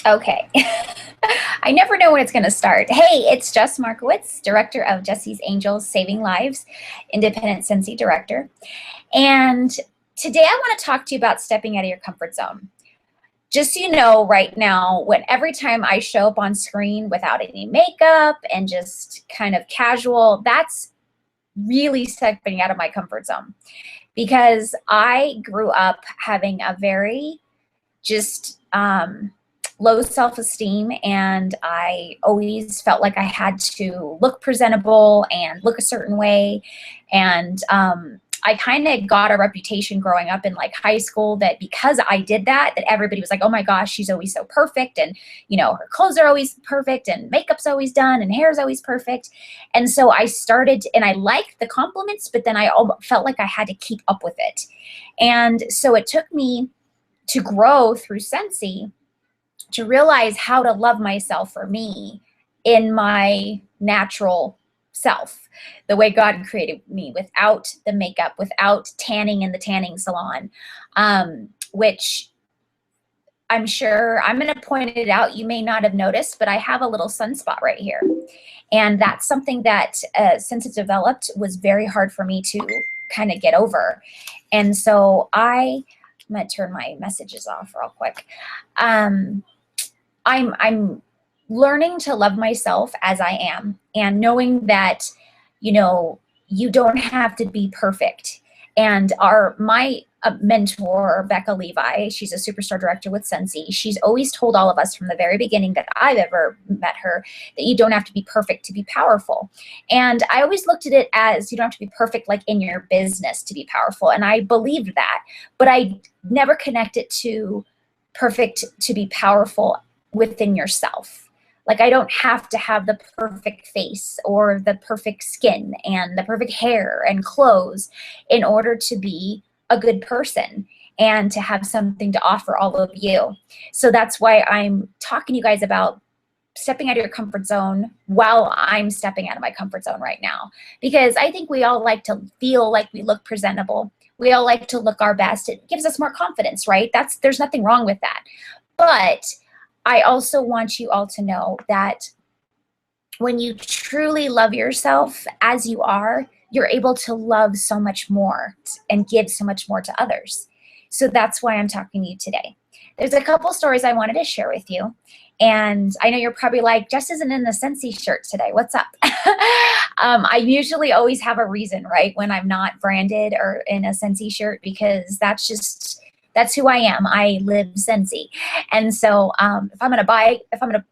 Okay. I never know when it's going to start. Hey, it's Jess Markowitz, director of Jessies Angels, Saving Lives, independent Scentsy director. And today I want to talk to you about stepping out of your comfort zone. Just so you know, right now, when every time I show up on screen without any makeup and just kind of casual, that's really stepping out of my comfort zone, because I grew up having a very just low self-esteem, and I always felt like I had to look presentable and look a certain way. And I kind of got a reputation growing up in like high school that because I did that, that everybody was like, oh my gosh, she's always so perfect. And, you know, her clothes are always perfect and makeup's always done and hair's always perfect. And so I started, and I liked the compliments, but then I felt like I had to keep up with it. And so it took me to grow through Scentsy to realize how to love myself for me in my natural self, the way God created me, without the makeup, without tanning in the tanning salon, which I'm sure I'm going to point it out. You may not have noticed, but I have a little sunspot right here. And that's something that since it developed was very hard for me to kind of get over. And so I'm going to turn my messages off real quick. I'm learning to love myself as I am, and knowing that, you know, you don't have to be perfect. And my mentor, Becca Levi, she's a superstar director with Scentsy. She's always told all of us from the very beginning that I've ever met her that you don't have to be perfect to be powerful. And I always looked at it as you don't have to be perfect like in your business to be powerful. And I believed that, but I never connected to perfect to be powerful within yourself. Like, I don't have to have the perfect face or the perfect skin and the perfect hair and clothes in order to be a good person and to have something to offer all of you. So that's why I'm talking to you guys about stepping out of your comfort zone while I'm stepping out of my comfort zone right now, because I think we all like to feel like we look presentable. We all like to look our best. It gives us more confidence, right? There's nothing wrong with that. But I also want you all to know that when you truly love yourself as you are, you're able to love so much more and give so much more to others. So that's why I'm talking to you today. There's a couple stories I wanted to share with you. And I know you're probably like, Jess isn't in the Scentsy shirt today. What's up? I usually always have a reason, right, when I'm not branded or in a Scentsy shirt, because that's who I am. I live Scentsy. And so if I'm going to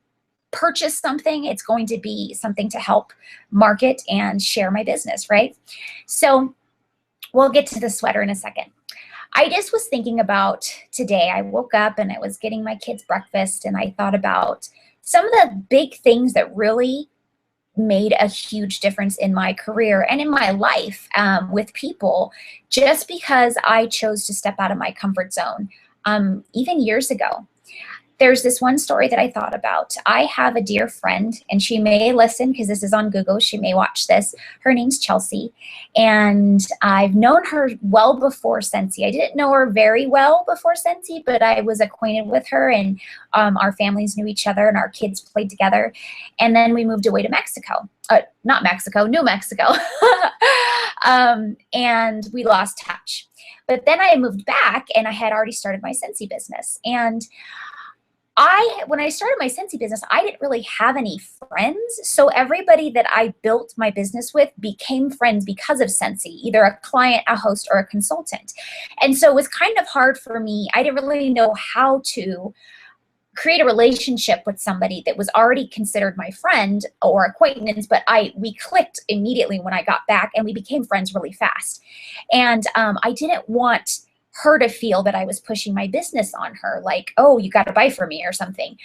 purchase something, it's going to be something to help market and share my business, right? So we'll get to the sweater in a second. I just was thinking about today. I woke up and I was getting my kids breakfast, and I thought about some of the big things that really made a huge difference in my career and in my life with people, just because I chose to step out of my comfort zone even years ago. There's this one story that I thought about. I have a dear friend, and she may listen because this is on Google. She may watch this. Her name's Chelsea, and I've known her well before Scentsy. I didn't know her very well before Scentsy, but I was acquainted with her, and our families knew each other, and our kids played together. And then we moved away to Mexico. Not Mexico, New Mexico. And we lost touch. But then I moved back, and I had already started my Scentsy business. And when I started my Scentsy business, I didn't really have any friends. So everybody that I built my business with became friends because of Scentsy, either a client, a host, or a consultant. And so it was kind of hard for me. I didn't really know how to create a relationship with somebody that was already considered my friend or acquaintance, but we clicked immediately when I got back, and we became friends really fast. And I didn't want her to feel that I was pushing my business on her, like, oh, you got to buy from me or something.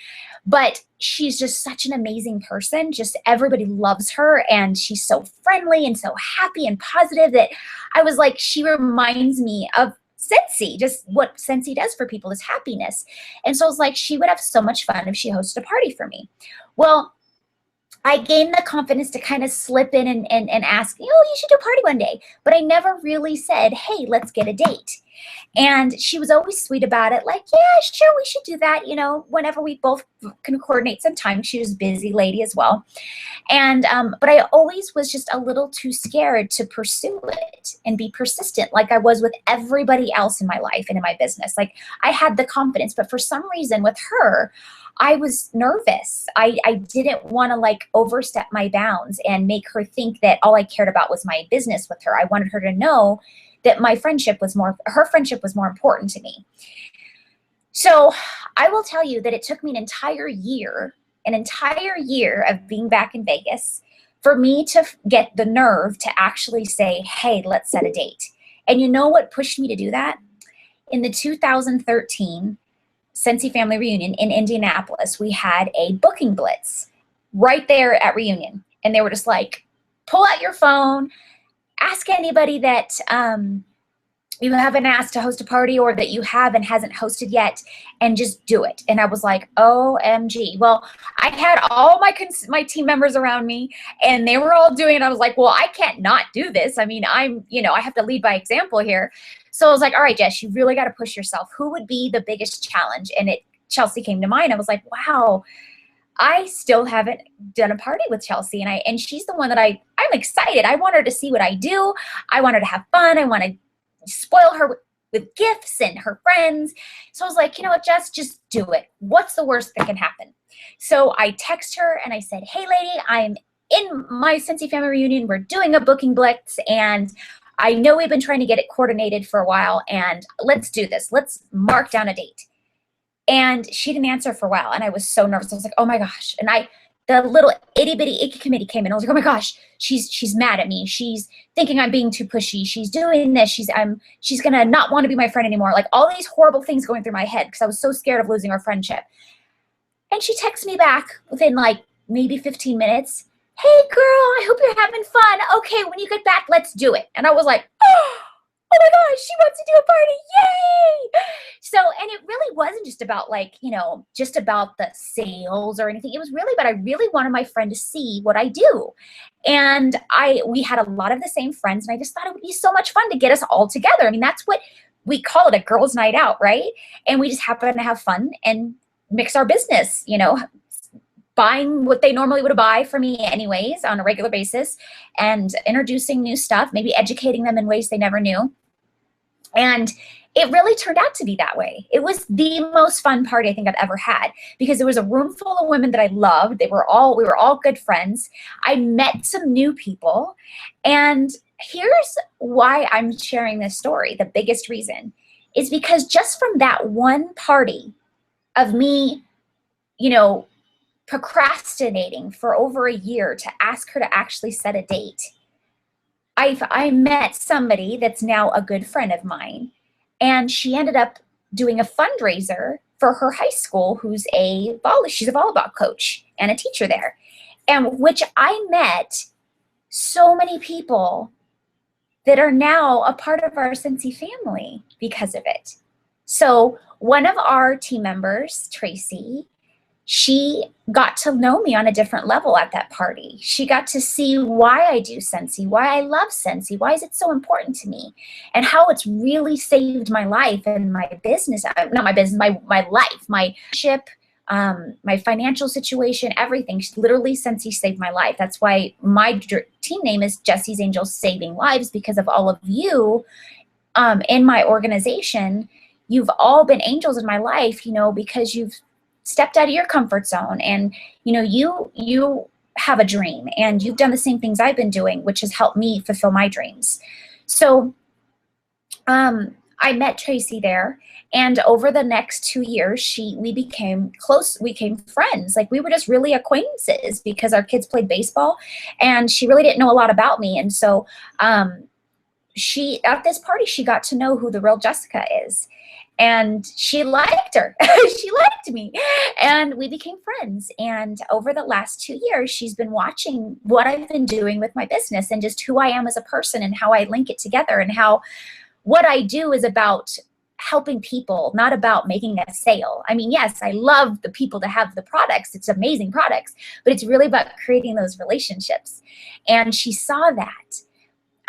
But she's just such an amazing person. Just everybody loves her, and she's so friendly and so happy and positive that I was like, she reminds me of Scentsy, just what Scentsy does for people is happiness. And so I was like, she would have so much fun if she hosted a party for me. Well, I gained the confidence to kind of slip in and ask, you should do a party one day. But I never really said, hey, let's get a date. And she was always sweet about it. Like, yeah, sure, we should do that. Whenever we both can coordinate some time. She was a busy lady as well. And, but I always was just a little too scared to pursue it and be persistent like I was with everybody else in my life and in my business. Like I had the confidence, but for some reason with her, I was nervous. I didn't want to like overstep my bounds and make her think that all I cared about was my business with her. I wanted her to know that her friendship was more important to me. So I will tell you that it took me an entire year of being back in Vegas for me to get the nerve to actually say, hey, let's set a date. And you know what pushed me to do that? In the 2013 Scentsy family reunion in Indianapolis, we had a booking blitz right there at reunion. And they were just like, pull out your phone, ask anybody that you haven't asked to host a party or that you have and hasn't hosted yet, and just do it. And I was like, OMG. Well, I had all my team members around me and they were all doing it. I was like, well, I can't not do this. I mean, I have to lead by example here. So I was like, all right, Jess, you really got to push yourself. Who would be the biggest challenge? And Chelsea came to mind. I was like, wow, I still haven't done a party with Chelsea. And she's the one that I'm excited. I want her to see what I do. I want her to have fun. I want to spoil her with gifts and her friends. So I was like, you know what, Jess, just do it. What's the worst that can happen? So I text her and I said, hey lady, I'm in my Scentsy family reunion. We're doing a booking blitz and I know we've been trying to get it coordinated for a while and let's do this. Let's mark down a date. And she didn't answer for a while. And I was so nervous. I was like, oh my gosh. And the little itty bitty icky committee came in. I was like, oh my gosh, she's mad at me. She's thinking I'm being too pushy. She's doing this. She's gonna not want to be my friend anymore. Like all these horrible things going through my head because I was so scared of losing our friendship. And she texts me back within like maybe 15 minutes. Hey girl, I hope you're having fun. Okay, when you get back, let's do it. And I was like, oh my gosh, she wants to do a party. Yay! So, and it really wasn't just about like, just about the sales or anything. It was really about, I really wanted my friend to see what I do. And we had a lot of the same friends and I just thought it would be so much fun to get us all together. I mean, that's what we call it, a girls' night out, right? And we just happen to have fun and mix our business, buying what they normally would buy for me anyways on a regular basis and introducing new stuff, maybe educating them in ways they never knew. And it really turned out to be that way. It was the most fun party I think I've ever had because there was a room full of women that I loved. We were all good friends. I met some new people. And here's why I'm sharing this story. The biggest reason is because just from that one party of me, procrastinating for over a year to ask her to actually set a date, I met somebody that's now a good friend of mine, and she ended up doing a fundraiser for her high school she's a volleyball coach and a teacher there, and which I met so many people that are now a part of our Scentsy family because of it. So one of our team members, Tracy, she got to know me on a different level at that party. She got to see why I do Scentsy, why I love Scentsy, why is it so important to me, and how it's really saved my life and my business, not my business, my life, my ship, my financial situation, everything. Literally, Scentsy saved my life. That's why my team name is Jessies Angels Saving Lives, because of all of you in my organization. You've all been angels in my life, because you've stepped out of your comfort zone and, you have a dream and you've done the same things I've been doing, which has helped me fulfill my dreams. So I met Tracy there, and over the next 2 years, we became close. We became friends. Like we were just really acquaintances because our kids played baseball, and she really didn't know a lot about me. And so at this party, she got to know who the real Jessica is. And she liked her. She liked me. And we became friends. And over the last 2 years, she's been watching what I've been doing with my business and just who I am as a person and how I link it together, and how what I do is about helping people, not about making a sale. I mean, yes, I love the people that have the products. It's amazing products, but it's really about creating those relationships. And she saw that.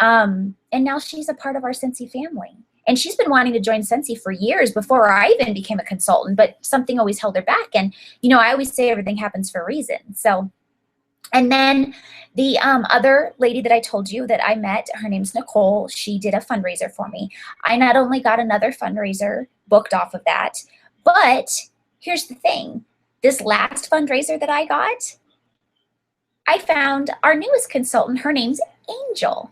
And now she's a part of our Scentsy family. And she's been wanting to join Scentsy for years before I even became a consultant, but something always held her back. And, you know, I always say everything happens for a reason. So, and then the other lady that I told you that I met, her name's Nicole. She did a fundraiser for me. I not only got another fundraiser booked off of that, but here's the thing. This last fundraiser that I got, I found our newest consultant. Her name's Angel.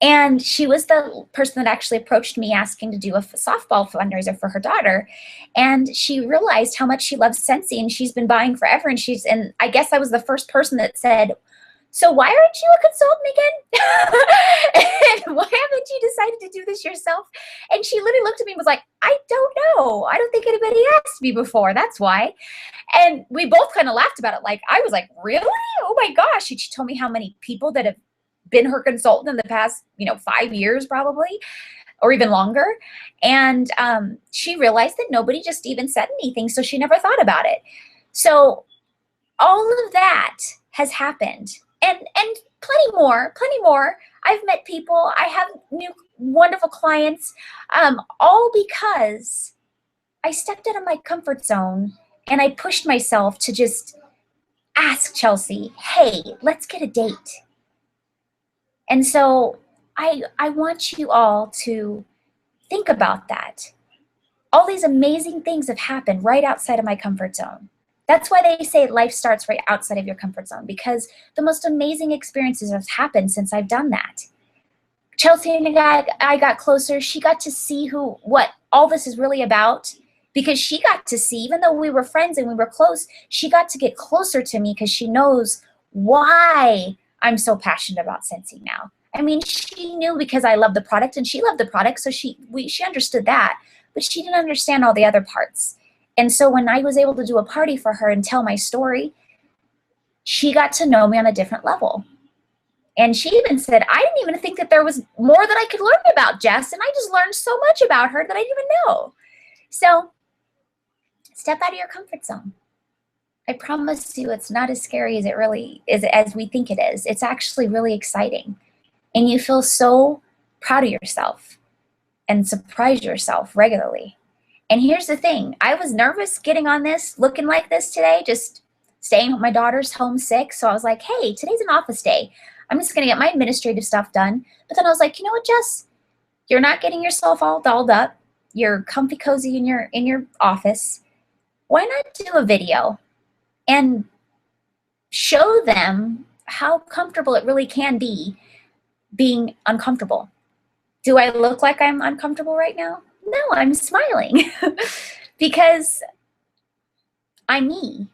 And she was the person that actually approached me asking to do a softball fundraiser for her daughter. And she realized how much she loves Scentsy, and she's been buying forever. And I guess I was the first person that said, so why aren't you a consultant again? And why haven't you decided to do this yourself? And she literally looked at me and was like, I don't know. I don't think anybody asked me before. That's why. And we both kind of laughed about it. Like, I was like, really? Oh my gosh. And she told me how many people that have been her consultant in the past, 5 years probably, or even longer. And she realized that nobody just even said anything, so she never thought about it. So all of that has happened, and plenty more. I've met people. I have new wonderful clients, all because I stepped out of my comfort zone and I pushed myself to just ask Chelsea, hey, let's get a date. And so I want you all to think about that. All these amazing things have happened right outside of my comfort zone. That's why they say life starts right outside of your comfort zone, because the most amazing experiences have happened since I've done that. Chelsea and I got closer. She got to see what all this is really about, because she got to see, even though we were friends and we were close, she got to get closer to me because she knows why I'm so passionate about Scentsy now. I mean, she knew because I love the product and she loved the product, so she understood that, but she didn't understand all the other parts. And so when I was able to do a party for her and tell my story, she got to know me on a different level. And she even said, I didn't even think that there was more that I could learn about Jess, and I just learned so much about her that I didn't even know. So step out of your comfort zone. I promise you it's not as scary as it really is, as we think it is. It's actually really exciting. And you feel so proud of yourself and surprise yourself regularly. And here's the thing. I was nervous getting on this, looking like this today, just staying with my daughter's home sick. So I was like, hey, today's an office day. I'm just going to get my administrative stuff done. But then I was like, you know what, Jess? You're not getting yourself all dolled up. You're comfy cozy in your office. Why not do a video and show them how comfortable it really can be being uncomfortable? Do I look like I'm uncomfortable right now? No, I'm smiling because I'm me.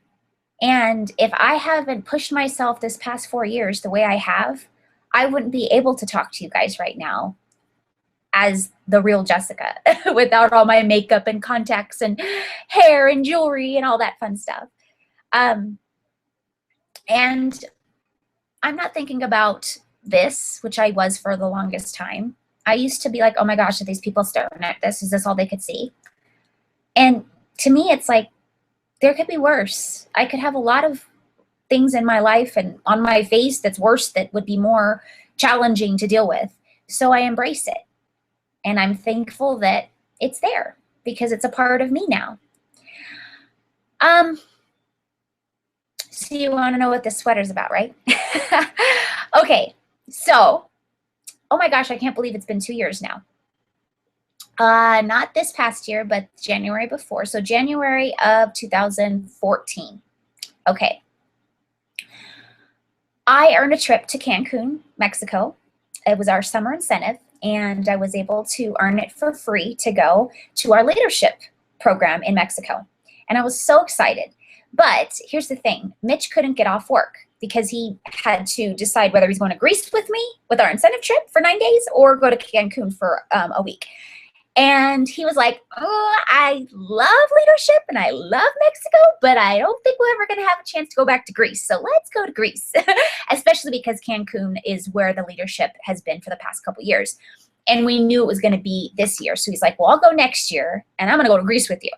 And if I haven't pushed myself this past 4 years the way I have, I wouldn't be able to talk to you guys right now as the real Jessica without all my makeup and contacts and hair and jewelry and all that fun stuff. And I'm not thinking about this, which I was for the longest time. I used to be like, oh my gosh, are these people staring at this? Is this all they could see? And to me, it's like, there could be worse. I could have a lot of things in my life and on my face that's worse, that would be more challenging to deal with. So I embrace it. And I'm thankful that it's there because it's a part of me now. So you want to know what this sweater's about, right? Okay, so, oh my gosh, I can't believe it's been 2 years now. Not this past year, but January before. So January of 2014. Okay. I earned a trip to Cancun, Mexico. It was our summer incentive, and I was able to earn it for free to go to our leadership program in Mexico. And I was so excited. But here's the thing. Mitch couldn't get off work because he had to decide whether he's going to Greece with me with our incentive trip for 9 days or go to Cancun for a week. And he was like, oh, I love leadership and I love Mexico, but I don't think we're ever going to have a chance to go back to Greece. So let's go to Greece, especially because Cancun is where the leadership has been for the past couple years. And we knew it was going to be this year. So he's like, well, I'll go next year and I'm going to go to Greece with you.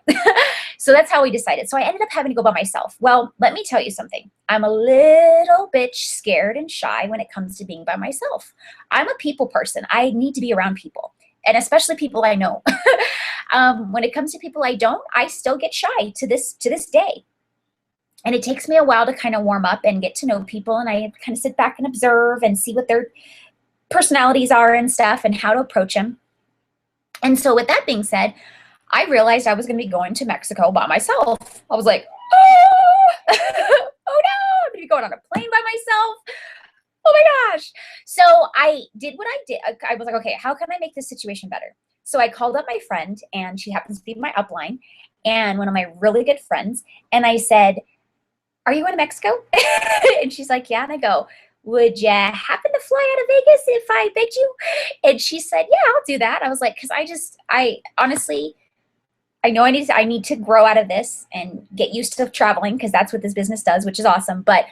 So that's how we decided. So I ended up having to go by myself. Well, let me tell you something. I'm a little bit scared and shy when it comes to being by myself. I'm a people person. I need to be around people, and especially people I know. When it comes to people I don't, I still get shy to this day. And it takes me a while to kind of warm up and get to know people. And I kind of sit back and observe and see what their personalities are and stuff and how to approach them. And so with that being said, I realized I was going to be going to Mexico by myself. I was like, oh, oh no, I'm going to be going on a plane by myself. Oh my gosh. So I did what I did. I was like, okay, how can I make this situation better? So I called up my friend, and she happens to be my upline and one of my really good friends. And I said, are you going to Mexico? And she's like, yeah. And I go, would you happen to fly out of Vegas if I begged you? And she said, yeah, I'll do that. I was like, because I honestly, I know I need to grow out of this and get used to traveling, because that's what this business does, which is awesome. But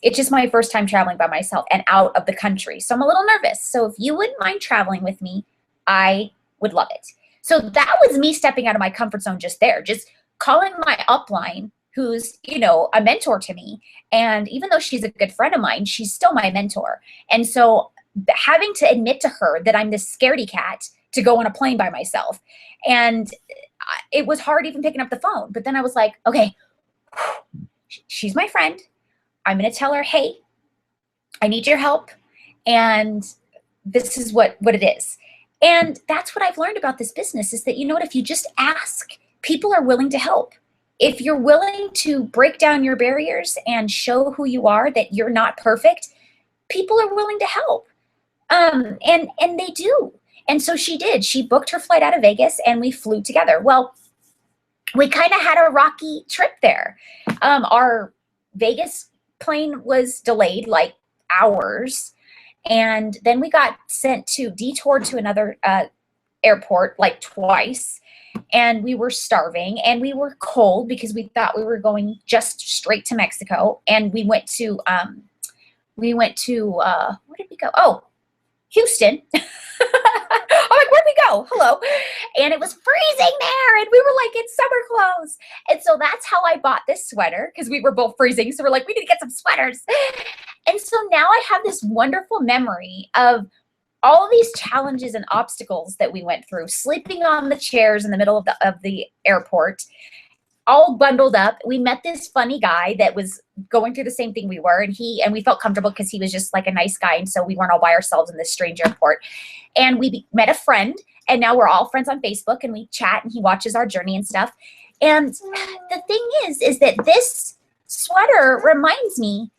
it's just my first time traveling by myself and out of the country. So I'm a little nervous. So if you wouldn't mind traveling with me, I would love it. So that was me stepping out of my comfort zone just there, just calling my upline, who's, you know, a mentor to me. And even though she's a good friend of mine, she's still my mentor. And so having to admit to her that I'm this scaredy cat to go on a plane by myself. And it was hard even picking up the phone. But then I was like, okay, she's my friend. I'm going to tell her, hey, I need your help. And this is what it is. And that's what I've learned about this business, is that, you know what, if you just ask, people are willing to help. If you're willing to break down your barriers and show who you are, that you're not perfect, people are willing to help. And they do. And so she did. She booked her flight out of Vegas and we flew together. Well, we kind of had a rocky trip there. Our Vegas plane was delayed like hours. And then we got detoured to another airport like twice. And we were starving and we were cold because we thought we were going just straight to Mexico. And we went to where did we go? Oh, Houston. I'm like, where'd we go? Hello. And it was freezing there. And we were like in summer clothes. And so that's how I bought this sweater, because we were both freezing. So we're like, we need to get some sweaters. And so now I have this wonderful memory of all of these challenges and obstacles that we went through, sleeping on the chairs in the middle of the airport, all bundled up. We met this funny guy that was going through the same thing we were, and we felt comfortable because he was just like a nice guy, and so we weren't all by ourselves in this strange airport. And we met a friend, and now we're all friends on Facebook, and we chat, and he watches our journey and stuff. And the thing is that this sweater reminds me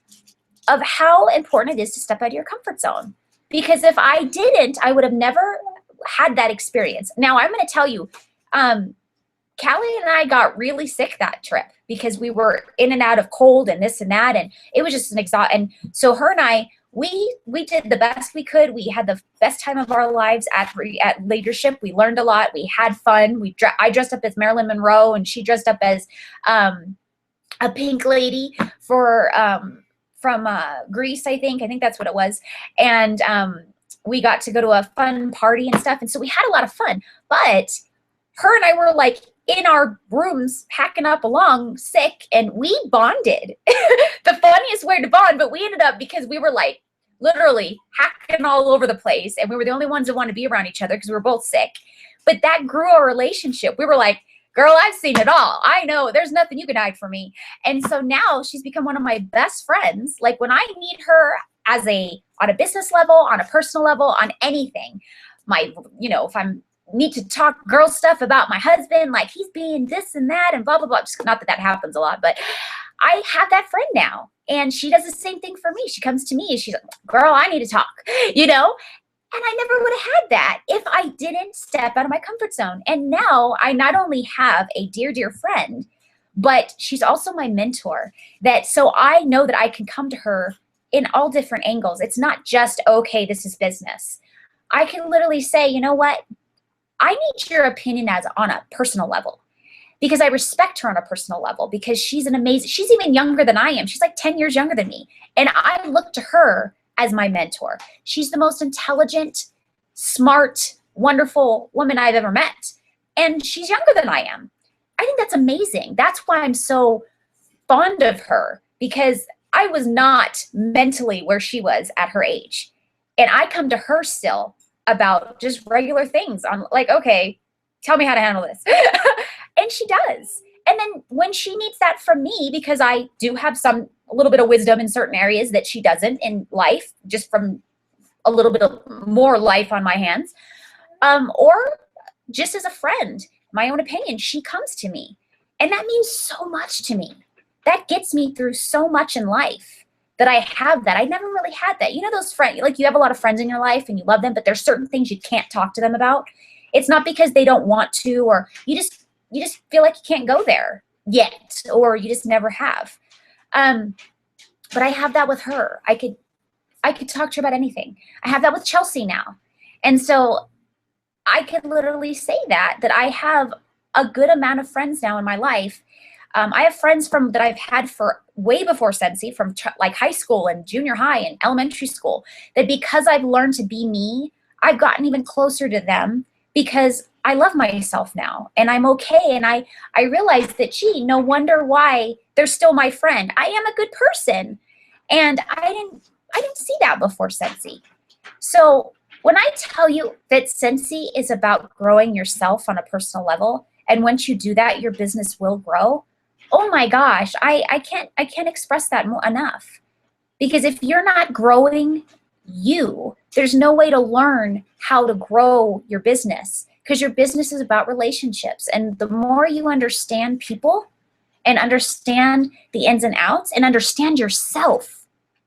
of how important it is to step out of your comfort zone. Because if I didn't, I would have never had that experience. Now, I'm going to tell you, Callie and I got really sick that trip because we were in and out of cold and this and that. And it was just an and so her and I, we did the best we could. We had the best time of our lives at leadership. We learned a lot. We had fun. I dressed up as Marilyn Monroe, and she dressed up as a pink lady from Greece, I think that's what it was. And we got to go to a fun party and stuff. And so we had a lot of fun, but her and I were like in our rooms packing up along sick, and we bonded. The funniest way to bond, but we ended up, because we were like literally hacking all over the place, and we were the only ones that wanted to be around each other because we were both sick. But that grew our relationship. We were like, girl, I've seen it all. I know there's nothing you can hide from me. And so now she's become one of my best friends. Like when I need her on a business level, on a personal level, on anything, if I'm need to talk girl stuff about my husband, like he's being this and that and blah, blah, blah. Just not that happens a lot, but I have that friend now, and she does the same thing for me. She comes to me and she's like, girl, I need to talk, And I never would have had that if I didn't step out of my comfort zone. And now I not only have a dear, dear friend, but she's also my mentor, so I know that I can come to her in all different angles. It's not just, okay, this is business. I can literally say, you know what? I need your opinion on a personal level, because I respect her on a personal level, because she's even younger than I am. She's like 10 years younger than me. And I look to her as my mentor. She's the most intelligent, smart, wonderful woman I've ever met. And she's younger than I am. I think that's amazing. That's why I'm so fond of her, because I was not mentally where she was at her age. And I come to her still about just regular things. I'm like, okay, tell me how to handle this. And she does. And then when she needs that from me, because I do have a little bit of wisdom in certain areas that she doesn't in life, just from a little bit of more life on my hands, or just as a friend, my own opinion, she comes to me. And that means so much to me. That gets me through so much in life, that I have that. I never really had that. You know, those friends, like you have a lot of friends in your life and you love them, but there's certain things you can't talk to them about. It's not because they don't want to, or you just feel like you can't go there yet, or you just never have. But I have that with her. I could talk to her about anything. I have that with Chelsea now. And so I could literally say that I have a good amount of friends now in my life. I have friends that I've had for way before Scentsy, from like high school and junior high and elementary school, that because I've learned to be me, I've gotten even closer to them, because I love myself now and I'm okay. And I realized that, gee, no wonder why they're still my friend. I am a good person. And I didn't see that before Scentsy. So when I tell you that Scentsy is about growing yourself on a personal level, and once you do that, your business will grow. Oh my gosh, I can't express that enough. Because if you're not growing you, there's no way to learn how to grow your business, because your business is about relationships. And the more you understand people and understand the ins and outs and understand yourself,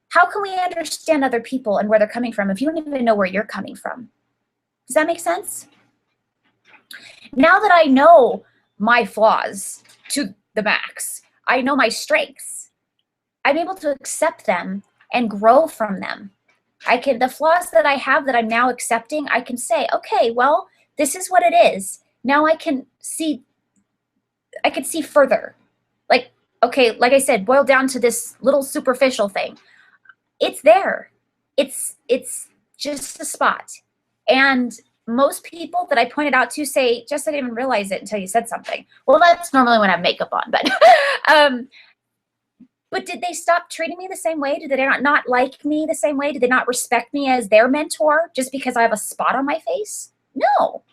how can we understand other people and where they're coming from if you don't even know where you're coming from? Does that make sense? Now that I know my flaws to the max, I know my strengths, I'm able to accept them and grow from them. The flaws that I have that I'm now accepting, I can say, okay, well, this is what it is. Now I can see further. Like, okay, like I said, boil down to this little superficial thing. It's there. It's just a spot. And most people that I pointed out to say, Jess, I didn't even realize it until you said something. Well, that's normally when I have makeup on, but did they stop treating me the same way? Did they not like me the same way? Did they not respect me as their mentor just because I have a spot on my face? No.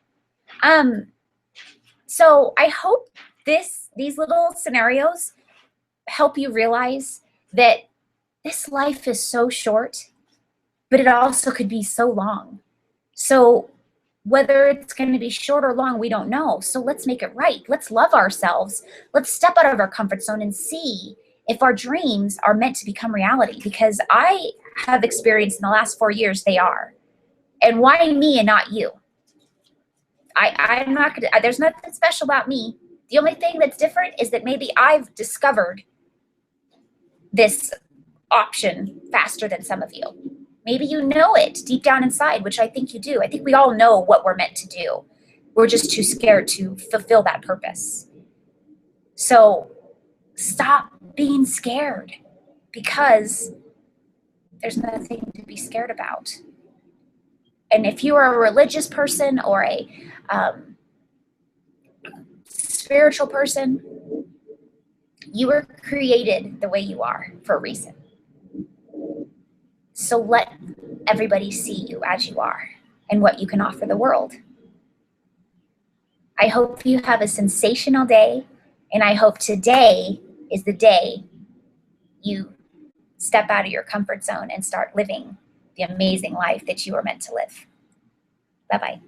So I hope these little scenarios help you realize that this life is so short, but it also could be so long. So whether it's going to be short or long, we don't know. So let's make it right. Let's love ourselves. Let's step out of our comfort zone and see if our dreams are meant to become reality, because I have experienced in the last 4 years they are. And why me and not you? I'm not gonna, there's nothing special about me. The only thing that's different is that maybe I've discovered this option faster than some of you. Maybe you know it deep down inside, which I think you do. I think we all know what we're meant to do. We're just too scared to fulfill that purpose. So stop being scared, because there's nothing to be scared about. And if you are a religious person or a spiritual person, you were created the way you are for a reason. So let everybody see you as you are and what you can offer the world. I hope you have a sensational day, and I hope today is the day you step out of your comfort zone and start living the amazing life that you were meant to live. Bye-bye.